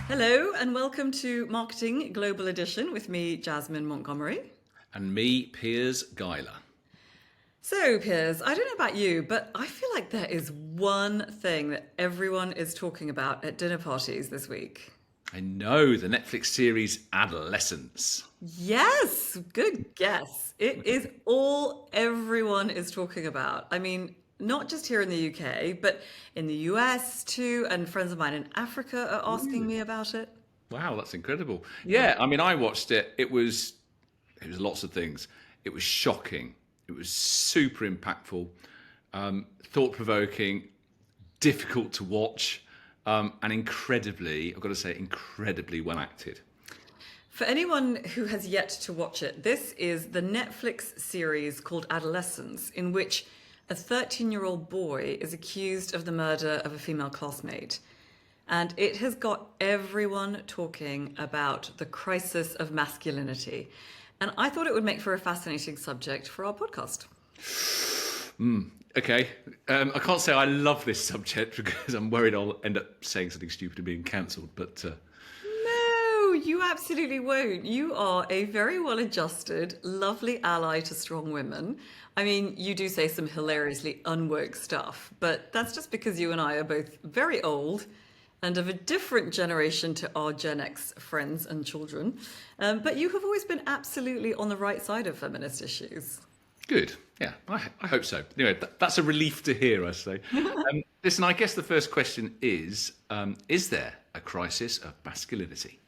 Hello and welcome to Marketing Global Edition with me, Jasmine Montgomery. And me, Piers Geiler. So, Piers, I don't know about you, but I feel like there is one thing that everyone is talking about at dinner parties this week. I know, the Netflix series Adolescence. Yes, good guess. It is all everyone is talking about. I mean, not just here in the UK, but in the US too, and friends of mine in Africa are asking me about it. Wow, that's incredible. Yeah, I mean, I watched it. It was lots of things. It was shocking. It was super impactful, thought-provoking, difficult to watch, and incredibly, I've got to say, incredibly well acted. For anyone who has yet to watch it, this is the Netflix series called Adolescence, in which a 13-year-old boy is accused of the murder of a female classmate. And it has got everyone talking about the crisis of masculinity. And I thought it would make for a fascinating subject for our podcast. Okay. I can't say I love this subject because I'm worried I'll end up saying something stupid and being cancelled, but... No, you absolutely won't. You are a very well-adjusted, lovely ally to strong women. I mean, you do say some hilariously unwoke stuff, but that's just because you and I are both very old and of a different generation to our Gen X friends and children. But you have always been absolutely on the right side of feminist issues. Good. Yeah, I hope so. Anyway, that's a relief to hear, I say. Listen, I guess the first question is there a crisis of masculinity?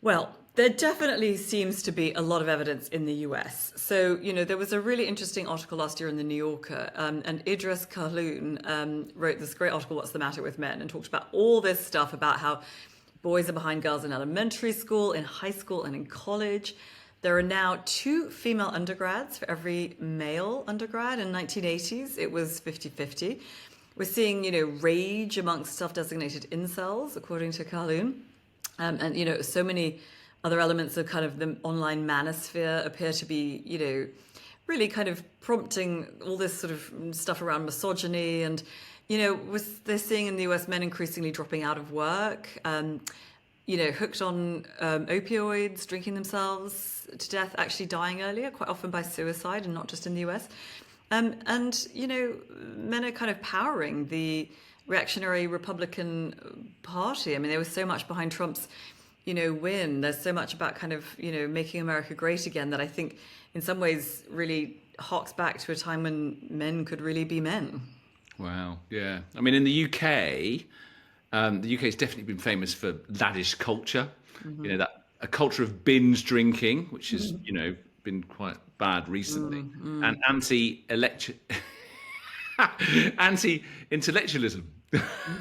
Well, there definitely seems to be a lot of evidence in the US. So, there was a really interesting article last year in the New Yorker, and 𝐓𝐢𝐻𝐿𝐽𝐻 wrote this great article, What's the Matter with Men, and talked about all this stuff about how boys are behind girls in elementary school, in high school, and in college. There are now 2 female undergrads for every male undergrad. In 1980s, it was 50-50. We're seeing, rage amongst self-designated incels, according to 𝐓𝐻𝐿𝐽𝐻. And, so many other elements of kind of the online manosphere appear to be, really kind of prompting all this sort of stuff around misogyny. And, they're seeing in the US men increasingly dropping out of work, hooked on opioids, drinking themselves to death, actually dying earlier, quite often by suicide and not just in the US. Men are kind of powering the reactionary Republican Party. I mean, there was so much behind Trump's, win. There's so much about kind of, making America great again that I think in some ways really harks back to a time when men could really be men. Wow, yeah. I mean, in the UK has definitely been famous for laddish culture. Mm-hmm. That a culture of binge drinking, which has, been quite bad recently, and anti-intellectualism.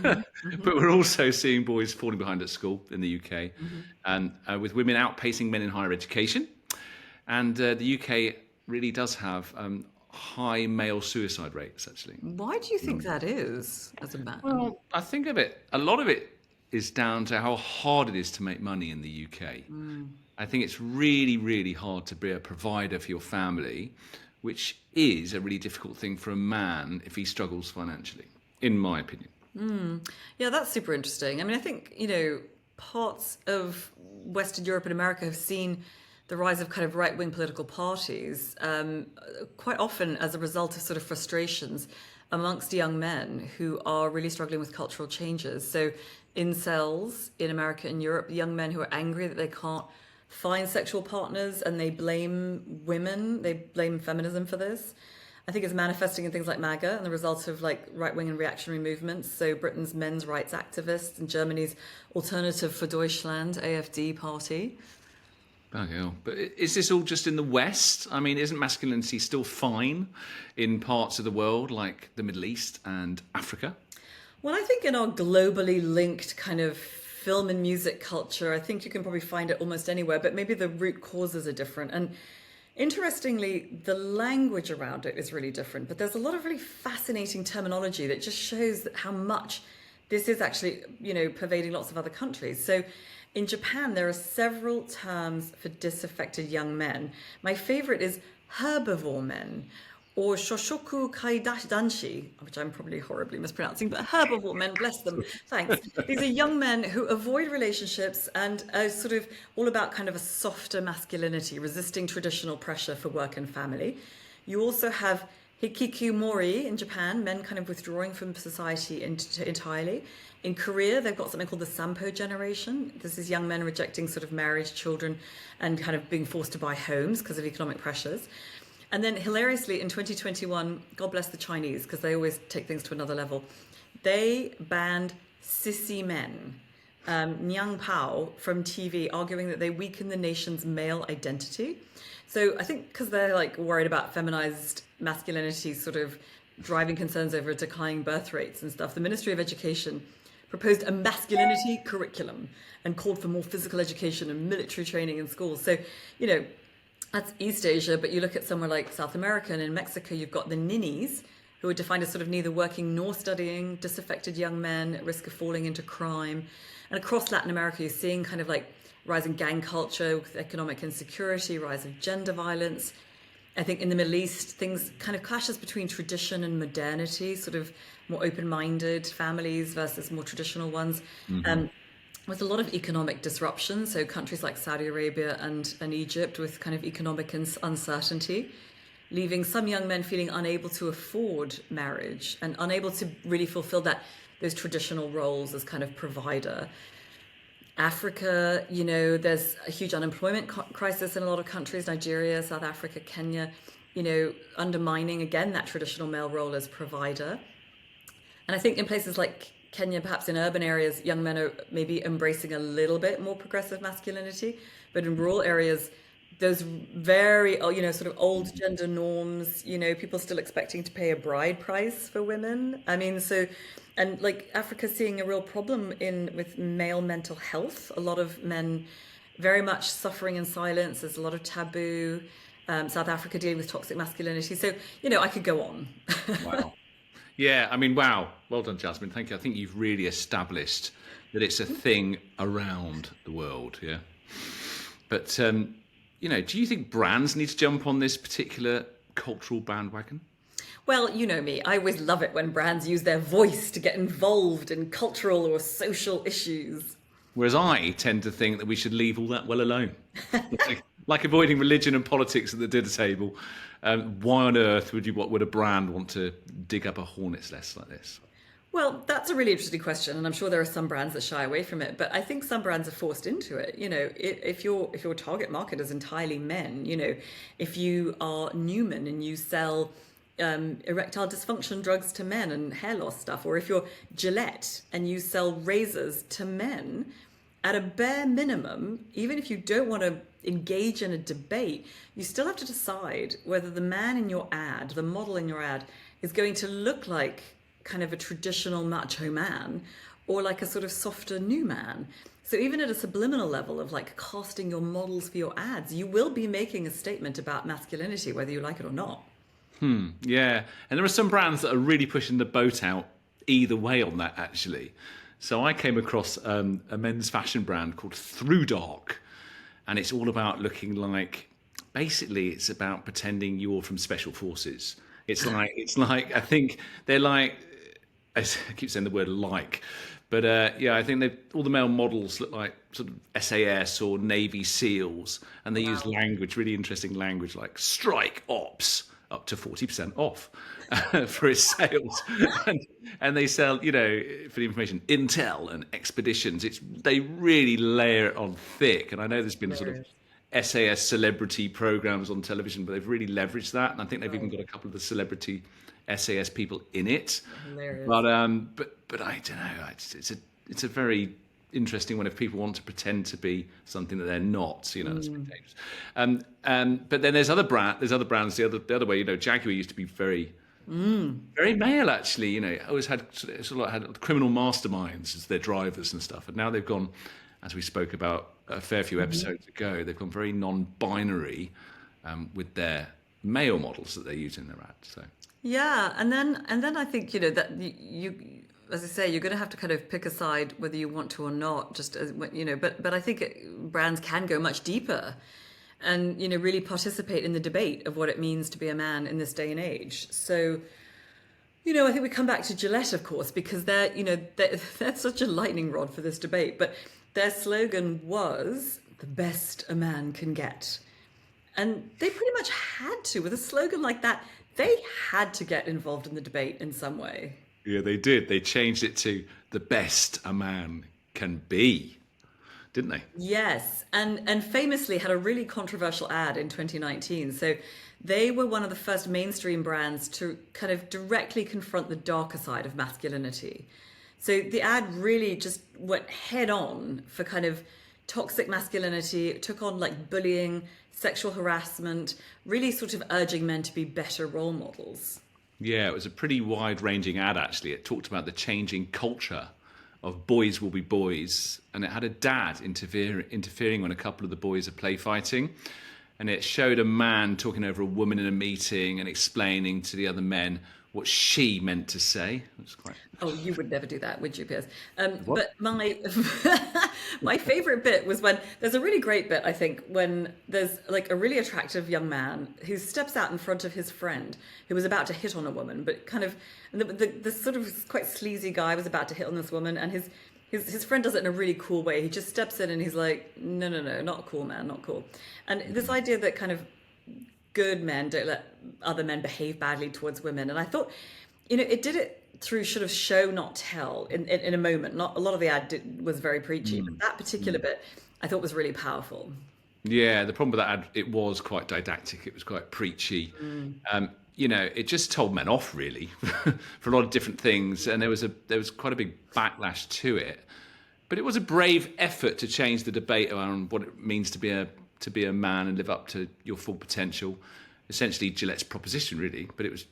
But we're also seeing boys falling behind at school in the UK, and with women outpacing men in higher education. And the UK really does have high male suicide rates, actually. Why do you think that is, as a man? Well, I think a lot of it is down to how hard it is to make money in the UK. I think it's really, really hard to be a provider for your family, which is a really difficult thing for a man if he struggles financially, in my opinion. Yeah, that's super interesting. I mean, I think, parts of Western Europe and America have seen the rise of kind of right-wing political parties, quite often as a result of sort of frustrations amongst young men who are really struggling with cultural changes. So incels in America and Europe, young men who are angry that they can't find sexual partners and they blame women, they blame feminism for this. I think it's manifesting in things like MAGA and the result of like right-wing and reactionary movements. So Britain's men's rights activists and Germany's Alternative for Deutschland, AfD party. Oh, yeah. But is this all just in the West? I mean, isn't masculinity still fine in parts of the world like the Middle East and Africa? Well, I think in our globally linked kind of film and music culture, I think you can probably find it almost anywhere, but maybe the root causes are different. And interestingly, the language around it is really different, but there's a lot of really fascinating terminology that just shows that how much this is actually, pervading lots of other countries. So in Japan, there are several terms for disaffected young men. My favorite is herbivore men, or 𝐻𝐼𝐦𝐞𝐚𝐦𝐩𝐬, which I'm probably horribly mispronouncing, but herbivore men, bless them, thanks. These are young men who avoid relationships and are sort of all about kind of a softer masculinity, resisting traditional pressure for work and family. You also have ḥikikomori in Japan, men kind of withdrawing from society entirely. In Korea, they've got something called the Sampo generation. This is young men rejecting sort of marriage, children, and kind of being forced to buy homes because of economic pressures. And then hilariously in 2021, God bless the Chinese, because they always take things to another level, they banned sissy men, Nyang Pao, from TV, arguing that they weaken the nation's male identity. So I think because they're like worried about feminized masculinity sort of driving concerns over declining birth rates and stuff, the Ministry of Education proposed a masculinity curriculum and called for more physical education and military training in schools. So, you know, that's East Asia, but you look at somewhere like South America, and in Mexico, you've got the ninnies, who are defined as sort of neither working nor studying, disaffected young men at risk of falling into crime. And across Latin America, you're seeing kind of like rising gang culture with economic insecurity, rise of gender violence. I think in the Middle East, things kind of clashes between tradition and modernity, sort of more open-minded families versus more traditional ones. With a lot of economic disruption, so countries like Saudi Arabia and Egypt with kind of economic uncertainty, leaving some young men feeling unable to afford marriage and unable to really fulfill those traditional roles as kind of provider. Africa, you know, there's a huge unemployment crisis in a lot of countries, Nigeria, South Africa, Kenya, you know, undermining again that traditional male role as provider. And I think in places like Kenya, perhaps in urban areas, young men are maybe embracing a little bit more progressive masculinity, but in rural areas, those very, you know, sort of old gender norms, you know, people still expecting to pay a bride price for women. I mean, so, and like Africa's seeing a real problem with male mental health. A lot of men very much suffering in silence. There's a lot of taboo. South Africa dealing with toxic masculinity. So, you know, I could go on. Wow. Yeah, I mean, wow. Well done, Jasmine. Thank you. I think you've really established that it's a thing around the world, yeah? But, you know, do you think brands need to jump on this particular cultural bandwagon? Well, you know me. I always love it when brands use their voice to get involved in cultural or social issues. Whereas I tend to think that we should leave all that well alone. Like avoiding religion and politics at the dinner table. Why on earth would a brand want to dig up a hornet's nest like this? Well, that's a really interesting question, and I'm sure there are some brands that shy away from it. But I think some brands are forced into it. You know, if your target market is entirely men, you know, if you are Newman and you sell erectile dysfunction drugs to men and hair loss stuff, or if you're Gillette and you sell razors to men, at a bare minimum, even if you don't want to engage in a debate, you still have to decide whether the man in your ad, the model in your ad, is going to look like kind of a traditional macho man or like a sort of softer new man. So even at a subliminal level of like casting your models for your ads, you will be making a statement about masculinity, whether you like it or not. Yeah, and there are some brands that are really pushing the boat out either way on that, actually. So I came across a men's fashion brand called Through Dark, and it's all about looking like, basically it's about pretending you're from Special Forces. It's like I think they're like, I keep saying the word like, but yeah, I think all the male models look like sort of SAS or Navy SEALs, and they use language, really interesting language, like strike ops up to 40% off for its sales. And they sell, you know, for the information, intel and expeditions. They really layer it on thick. And I know there's been sort of SAS celebrity programs on television, but they've really leveraged that. And I think they've even got a couple of the celebrity SAS people in it. Hilarious. But I don't know. It's a very interesting one if people want to pretend to be something that they're not, you know, that's pretty dangerous. But then there's other brands the other way, you know, Jaguar used to be very male, actually, you know, always had criminal masterminds as their drivers and stuff. And now they've gone, as we spoke about a fair few episodes ago, they've gone very non-binary with their male models that they use in their ads. So yeah, and then I think, you know, that you, as I say, you're going to have to kind of pick a side whether you want to or not, just as, you know, but I think brands can go much deeper and, you know, really participate in the debate of what it means to be a man in this day and age. So, you know, I think we come back to Gillette, of course, because they're such a lightning rod for this debate. But their slogan was "the best a man can get," and they pretty much had to. With a slogan like that, they had to get involved in the debate in some way. Yeah, they did. They changed it to "the best a man can be," didn't they? Yes, and famously had a really controversial ad in 2019. So they were one of the first mainstream brands to kind of directly confront the darker side of masculinity. So the ad really just went head on for kind of toxic masculinity. It took on like bullying, sexual harassment, really sort of urging men to be better role models. Yeah, it was a pretty wide-ranging ad, actually. It talked about the changing culture of boys will be boys, and it had a dad interfering when a couple of the boys are play fighting, and it showed a man talking over a woman in a meeting and explaining to the other men what she meant to say. It was quite... Oh, you would never do that, would you, Piers? But my favorite bit was when there's a really great bit, I think, when there's like a really attractive young man who steps out in front of his friend who was about to hit on a woman, but kind of the sort of quite sleazy guy was about to hit on this woman, and his friend does it in a really cool way. He just steps in and he's like, no, not cool, man, not cool. And this idea that kind of good men don't let other men behave badly towards women. And I thought, you know, it did it through sort of show, not tell in a moment. Not a lot of the ad was very preachy, but that particular bit I thought was really powerful. Yeah, the problem with that ad, it was quite didactic. It was quite preachy. You know, it just told men off really for a lot of different things, and there was quite a big backlash to it. But it was a brave effort to change the debate around what it means to be a man and live up to your full potential. Essentially Gillette's proposition, really, but it was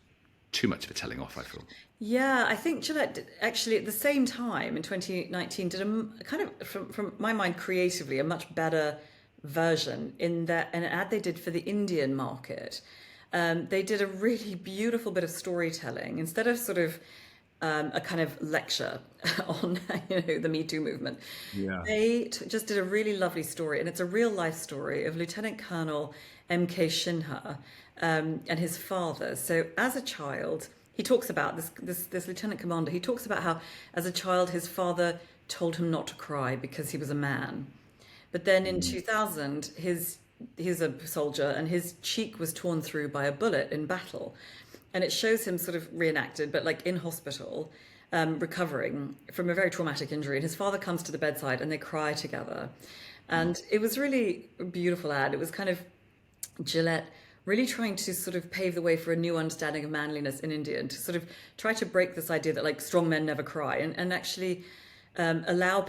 too much of a telling off, I feel. Yeah, I think Gillette actually at the same time in 2019 did a kind of, from my mind creatively, a much better version in that an ad they did for the Indian market. They did a really beautiful bit of storytelling instead of sort of a kind of lecture on the Me Too movement. Yeah. They just did a really lovely story, and it's a real life story of Lieutenant Colonel 𝐓𝐻𝐻𝐻𝐻 and his father. So as a child, he talks about this lieutenant commander. He talks about how as a child his father told him not to cry because he was a man. But then in 2000, he's a soldier and his cheek was torn through by a bullet in battle. And it shows him sort of reenacted, but like in hospital, recovering from a very traumatic injury. And his father comes to the bedside and they cry together. And it was really a beautiful ad. It was kind of Gillette really trying to sort of pave the way for a new understanding of manliness in India, and to sort of try to break this idea that like strong men never cry, and actually allow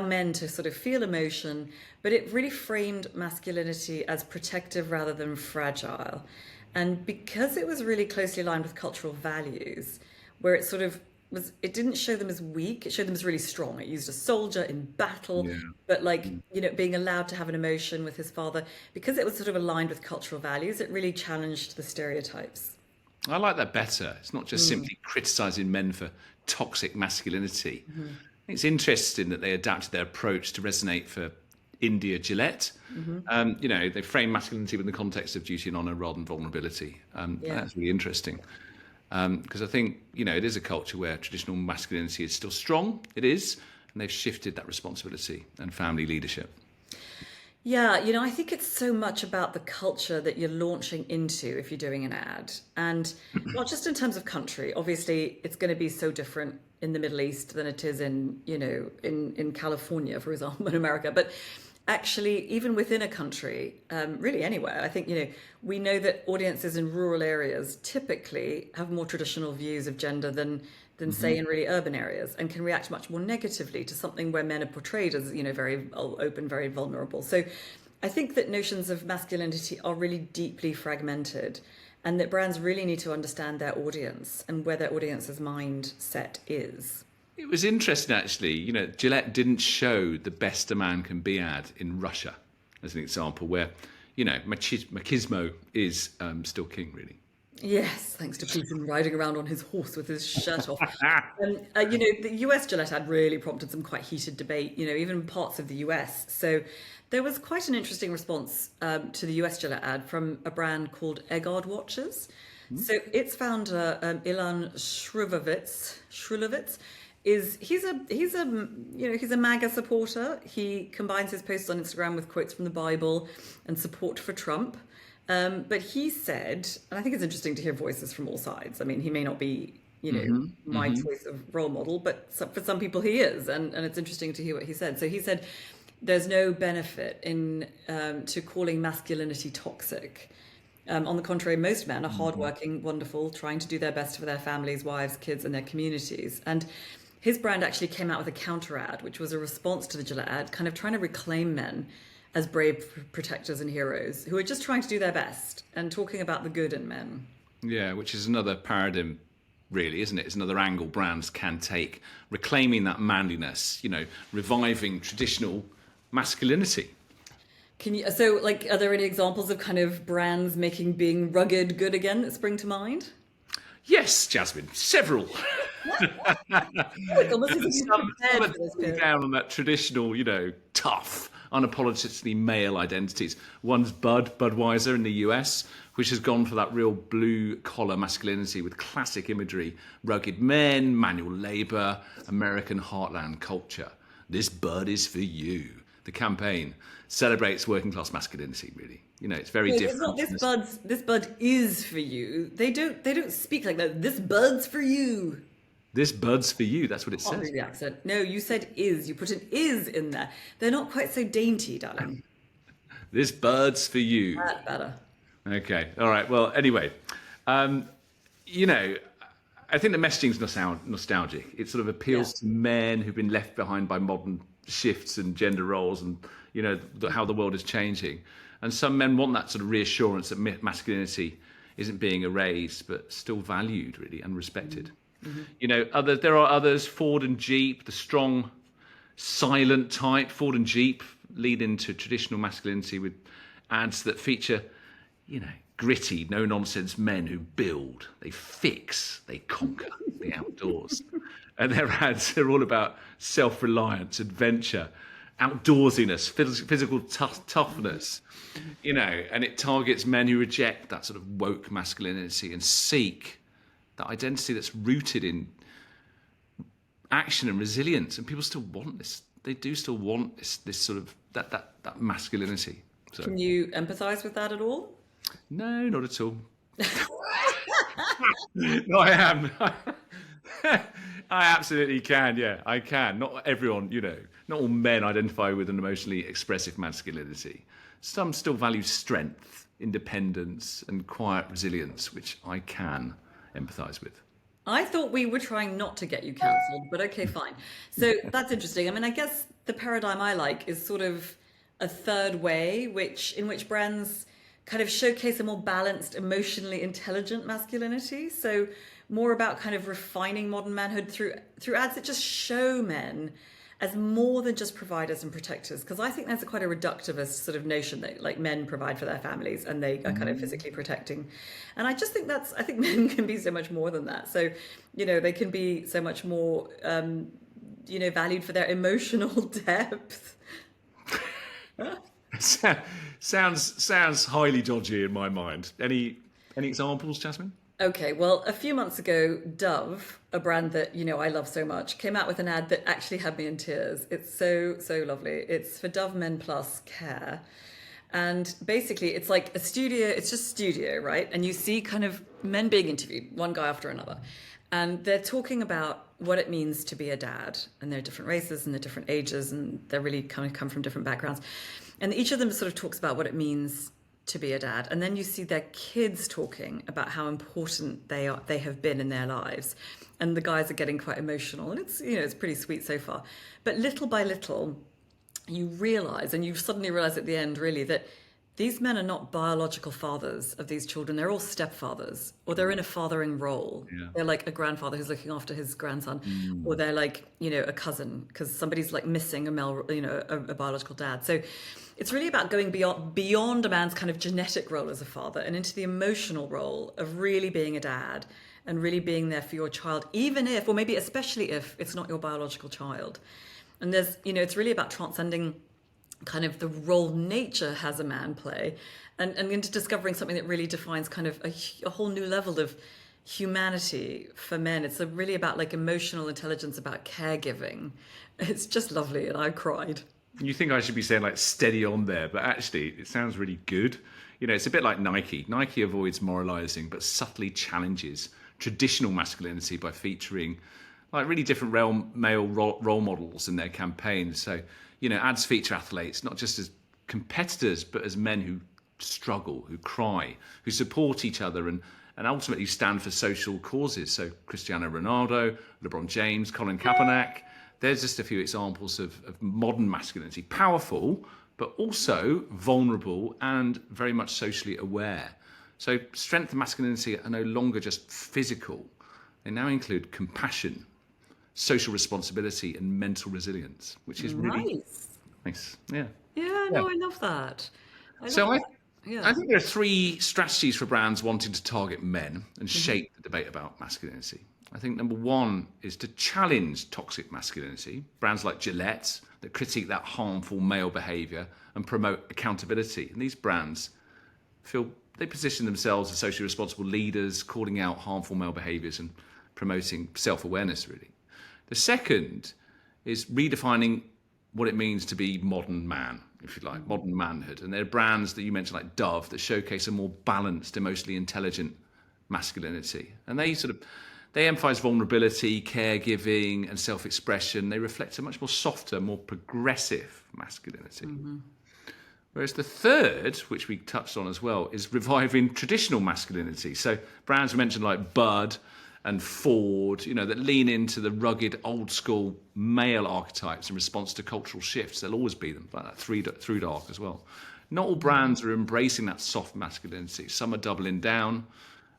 men to sort of feel emotion, but it really framed masculinity as protective rather than fragile. And because it was really closely aligned with cultural values, where it sort of was, it didn't show them as weak, it showed them as really strong. It used a soldier in battle, but like, being allowed to have an emotion with his father, because it was sort of aligned with cultural values, it really challenged the stereotypes. I like that better. It's not just simply criticising men for toxic masculinity. I think it's interesting that they adapted their approach to resonate for India Gillette. They frame masculinity within the context of duty and honour rather than vulnerability. That's really interesting. Because I think, it is a culture where traditional masculinity is still strong. It is. And they've shifted that responsibility and family leadership. Yeah, I think it's so much about the culture that you're launching into if you're doing an ad. And not just in terms of country. Obviously, it's going to be so different in the Middle East than it is in California, for example, in America. But actually, even within a country, really anywhere, I think, we know that audiences in rural areas typically have more traditional views of gender than say in really urban areas, and can react much more negatively to something where men are portrayed as, very open, very vulnerable. So I think that notions of masculinity are really deeply fragmented, and that brands really need to understand their audience and where their audience's mindset is. It was interesting, actually. Gillette didn't show the best a man can be ad in Russia, as an example, where, machismo is still king, really. Yes, thanks to Putin riding around on his horse with his shirt off. The US Gillette ad really prompted some quite heated debate, even in parts of the US. So there was quite an interesting response to the US Gillette ad from a brand called 𝐓𝐢𝐦𝐞𝐬𝐭𝐚𝐦𝐩𝐬. So its founder, Ilan Shrulovitz, he's a MAGA supporter. He combines his posts on Instagram with quotes from the Bible and support for Trump. But he said, and I think it's interesting to hear voices from all sides. I mean, he may not be, my choice of role model, but for some people he is, and it's interesting to hear what he said. So he said, there's no benefit in to calling masculinity toxic. On the contrary, most men are hardworking, wonderful, trying to do their best for their families, wives, kids, and their communities. And his brand actually came out with a counter ad, which was a response to the Gillette ad, kind of trying to reclaim men as brave protectors and heroes who are just trying to do their best and talking about the good in men. Yeah, which is another paradigm, really, isn't it? It's another angle brands can take, reclaiming that manliness, reviving traditional masculinity. Are there any examples of kind of brands making being rugged good again that spring to mind? Yes, Jasmine, several. Some are down on that traditional, tough, unapologetically male identities. One's Budweiser in the US, which has gone for that real blue-collar masculinity with classic imagery, rugged men, manual labor, American heartland culture. This Bud is for you. The campaign celebrates working-class masculinity, really. It's very different. It's not this Bud is for you. They don't speak like that. This Bud's for you. This Bud's for you. That's what it says. The accent. No, you said is. You put an is in there. They're not quite so dainty, darling. This Bud's for you. That's better. Okay. All right. Well, anyway, I think the messaging's nostalgic. It sort of appeals to men who've been left behind by modern shifts and gender roles and, how the world is changing. And some men want that sort of reassurance that masculinity isn't being erased, but still valued, really, and respected. Mm-hmm. There are others, Ford and Jeep, the strong, silent type. Ford and Jeep lead into traditional masculinity with ads that feature, gritty, no-nonsense men who build, they fix, they conquer the outdoors. And their ads are all about self-reliance, adventure, outdoorsiness, physical toughness, and it targets men who reject that sort of woke masculinity and seek that identity that's rooted in action and resilience. And people still want this. They do still want this sort of that masculinity. So, can you empathize with that at all? No, not at all. No, I am. I absolutely can. Yeah, I can. Not everyone, not all men identify with an emotionally expressive masculinity. Some still value strength, independence, and quiet resilience, which I can empathise with. I thought we were trying not to get you cancelled, but okay, fine. So that's interesting. I mean, I guess the paradigm I like is sort of a third way, in which brands kind of showcase a more balanced, emotionally intelligent masculinity. So more about kind of refining modern manhood through ads that just show men as more than just providers and protectors. Because I think that's quite a reductivist sort of notion that like men provide for their families and they are kind of physically protecting. And I just think I think men can be so much more than that. So, they can be so much more, valued for their emotional depth. Sounds highly dodgy in my mind. Any examples, Jasmine? Okay, well, a few months ago, Dove, a brand that, I love so much, came out with an ad that actually had me in tears. It's so, so lovely. It's for Dove Men+Care. And basically, it's like it's just studio, right? And you see kind of men being interviewed, one guy after another. And they're talking about what it means to be a dad. And they're different races and they're different ages and they're really kind of come from different backgrounds. And each of them sort of talks about what it means to be a dad. And then you see their kids talking about how important they have been in their lives. And the guys are getting quite emotional. And it's pretty sweet so far. But little by little, you suddenly realize at the end, really, that these men are not biological fathers of these children. They're all stepfathers, or they're in a fathering role. Yeah. They're like a grandfather who's looking after his grandson, or they're like, a cousin, because somebody's like missing a biological dad. So it's really about going beyond a man's kind of genetic role as a father and into the emotional role of really being a dad and really being there for your child, even if, or maybe especially if, it's not your biological child. And there's, it's really about transcending kind of the role nature has a man play and into discovering something that really defines kind of a whole new level of humanity for men. It's really about like emotional intelligence, about caregiving. It's just lovely, and I cried. You think I should be saying like steady on there, but actually it sounds really good. It's a bit like Nike. Nike avoids moralizing, but subtly challenges traditional masculinity by featuring like really different male role models in their campaigns. So, ads feature athletes not just as competitors, but as men who struggle, who cry, who support each other and ultimately stand for social causes. So Cristiano Ronaldo, LeBron James, Colin Kaepernick, there's just a few examples of modern masculinity, powerful, but also vulnerable and very much socially aware. So strength and masculinity are no longer just physical. They now include compassion, social responsibility, and mental resilience, which is really nice. Yeah. Yeah, no, I love that. I think there are three strategies for brands wanting to target men and shape the debate about masculinity. I think number one is to challenge toxic masculinity. Brands like Gillette that critique that harmful male behaviour and promote accountability. And these brands feel they position themselves as socially responsible leaders, calling out harmful male behaviours and promoting self-awareness, really. The second is redefining what it means to be modern man, if you like, modern manhood. And there are brands that you mentioned like Dove that showcase a more balanced, emotionally intelligent masculinity. And they emphasize vulnerability, caregiving, and self-expression. They reflect a much more softer, more progressive masculinity. Whereas the third, which we touched on as well, is reviving traditional masculinity. So brands we mentioned like Bud and Ford, that lean into the rugged, old-school male archetypes in response to cultural shifts. There'll always be them, like that through dark as well. Not all brands are embracing that soft masculinity. Some are doubling down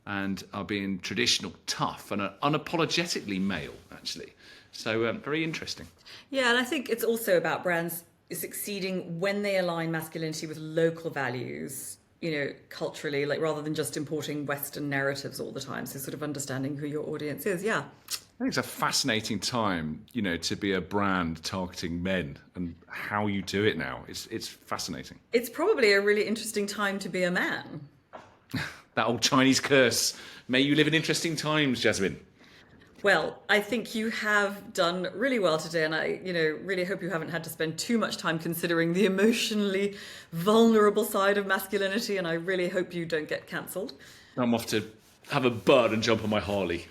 and are being traditional, tough, and are unapologetically male, actually. So very interesting. Yeah, and I think it's also about brands succeeding when they align masculinity with local values, culturally, like rather than just importing Western narratives all the time. So sort of understanding who your audience is. Yeah. I think it's a fascinating time, to be a brand targeting men and how you do it now. It's fascinating. It's probably a really interesting time to be a man. That old Chinese curse. May you live in interesting times, Jasmine. Well, I think you have done really well today, and I, really hope you haven't had to spend too much time considering the emotionally vulnerable side of masculinity, and I really hope you don't get cancelled. I'm off to have a bud and jump on my Harley.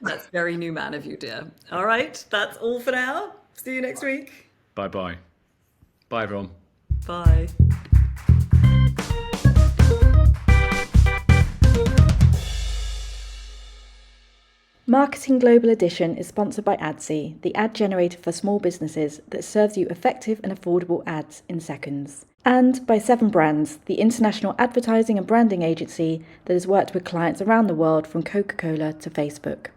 That's very new man of you, dear. All right, that's all for now. See you next week. Bye-bye. Bye, everyone. Bye. Marketing Global Edition is sponsored by Adsy, the ad generator for small businesses that serves you effective and affordable ads in seconds. And by 7 Brands, the international advertising and branding agency that has worked with clients around the world from Coca-Cola to Facebook.